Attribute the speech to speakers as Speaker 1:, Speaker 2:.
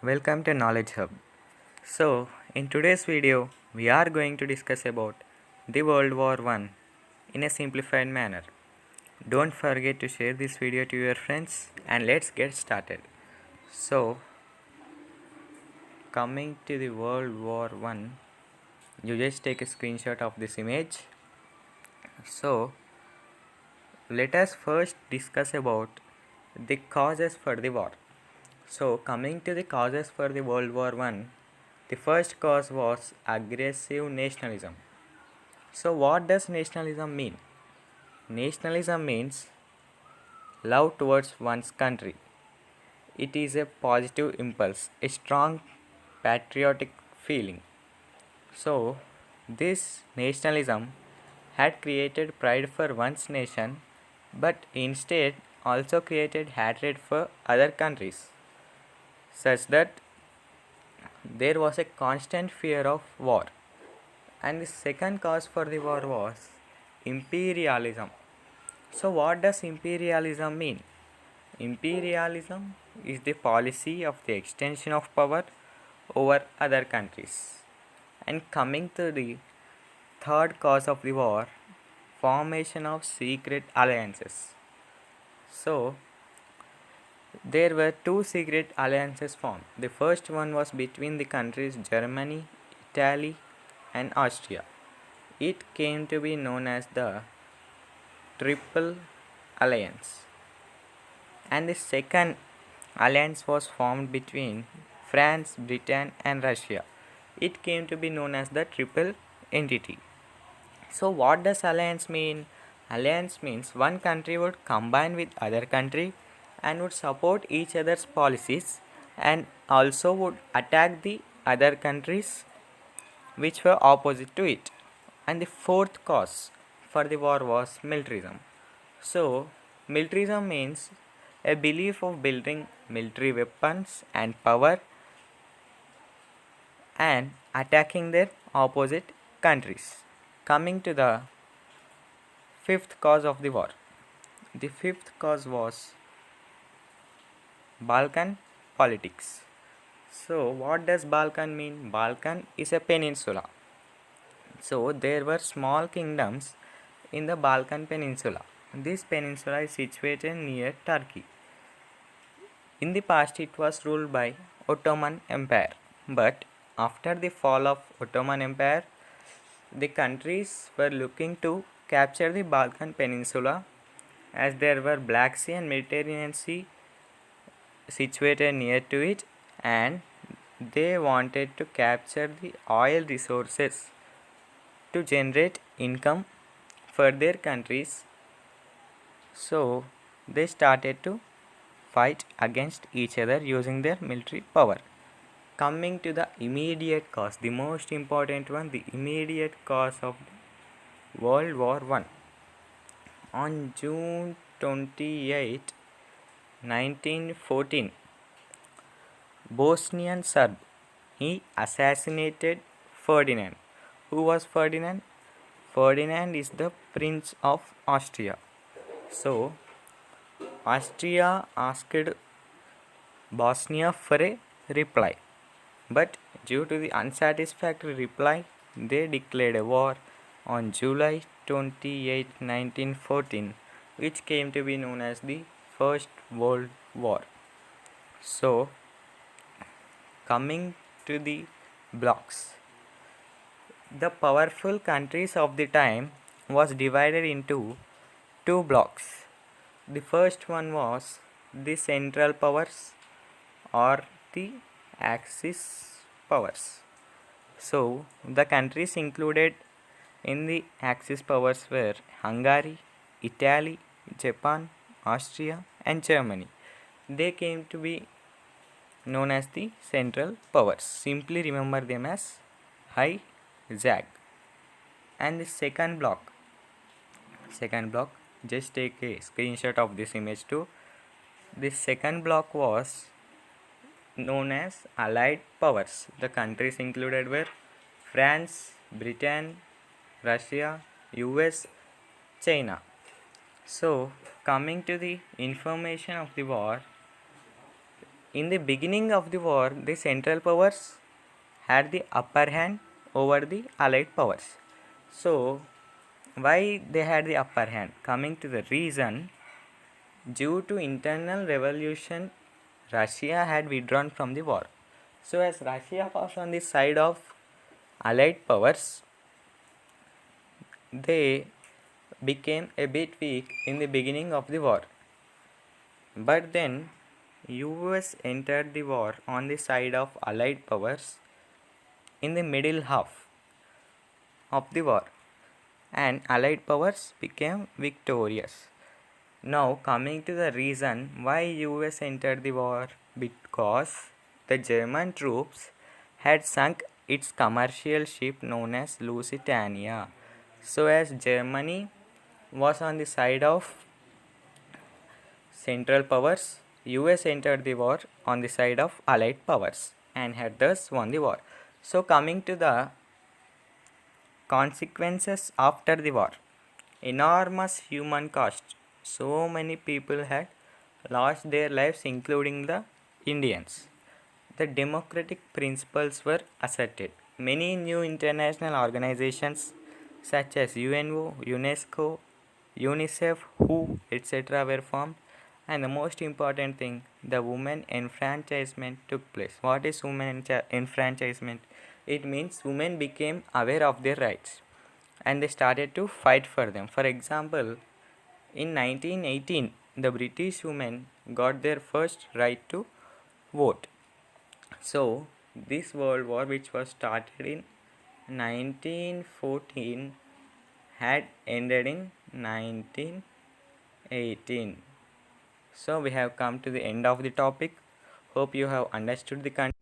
Speaker 1: Welcome to Knowledge Hub. So, in today's video, we are going to discuss about the World War One in a simplified manner. Don't forget to share this video to your friends and let's get started. So, coming to the World War One, you just take a screenshot of this image. So, let us first discuss about the causes for the war. So, coming to the causes for the World War One, the first cause was aggressive nationalism. So, what does nationalism mean? Nationalism means love towards one's country. It is a positive impulse, a strong patriotic feeling. So, this nationalism had created pride for one's nation, but instead also created hatred for other countries, such that there was a constant fear of war. And the second cause for the war was imperialism. So, what does imperialism mean? Imperialism is the policy of the extension of power over other countries. And coming to the third cause of the war, formation of secret alliances. So, there were two secret alliances formed. The first one was between the countries Germany, Italy, and Austria. It came to be known as the Triple Alliance. And the second alliance was formed between France, Britain, and Russia. It came to be known as the Triple Entity. So, what does alliance mean? Alliance means one country would combine with other country and would support each other's policies and also would attack the other countries which were opposite to it. And the fourth cause for the war was militarism. So, militarism means a belief of building military weapons and power and attacking their opposite countries. Coming to the fifth cause of the war. The fifth cause was Balkan politics. So, what does Balkan mean? Balkan is a peninsula. So, there were small kingdoms in the Balkan peninsula. This peninsula is situated near Turkey. In the past, it was ruled by Ottoman Empire, but after the fall of Ottoman Empire, the countries were looking to capture the Balkan Peninsula as there were Black Sea and Mediterranean Sea situated near to it, and they wanted to capture the oil resources to generate income for their countries. So they started to fight against each other using their military power. Coming to the immediate cause, the most important one, the immediate cause of World War One. On June 28, 1914, Bosnian Serb, he assassinated Ferdinand. Who was Ferdinand? Ferdinand is the Prince of Austria. So, Austria asked Bosnia for a reply, but due to the unsatisfactory reply, they declared a war on July 28, 1914, which came to be known as the First World War. So, coming to the blocks, the powerful countries of the time was divided into two blocks. The first one was the Central Powers or the Axis powers. So, the countries included in the Axis powers were Hungary, Italy, Japan, Austria, and Germany. They came to be known as the Central Powers. Simply remember them as High ZAG. And the second block, just take a screenshot of this image too. The second block was known as Allied Powers. The countries included were France, Britain, Russia, US, China. So, coming to the information of the war, in the beginning of the war, the Central Powers had the upper hand over the Allied powers. So, why they had the upper hand? Coming to the reason, due to internal revolution, Russia had withdrawn from the war. So, as Russia was on the side of Allied powers, they became a bit weak in the beginning of the war. But then, US entered the war on the side of Allied powers in the middle half of the war, and Allied powers became victorious. Now, coming to the reason why US entered the war, because the German troops had sunk its commercial ship known as Lusitania. So, as Germany was on the side of Central Powers, US entered the war on the side of Allied powers and had thus won the war. So, coming to the consequences after the war, enormous human cost. So many people had lost their lives, including the Indians. The democratic principles were asserted. Many new international organizations such as UNO, UNESCO, UNICEF, WHO, etc. were formed. And the most important thing, the women enfranchisement took place. What is women enfranchisement? It means women became aware of their rights and they started to fight for them. For example, in 1918, the British women got their first right to vote. So, this World War, which was started in 1914, had ended in 1918. So, we have come to the end of the topic. Hope you have understood the content.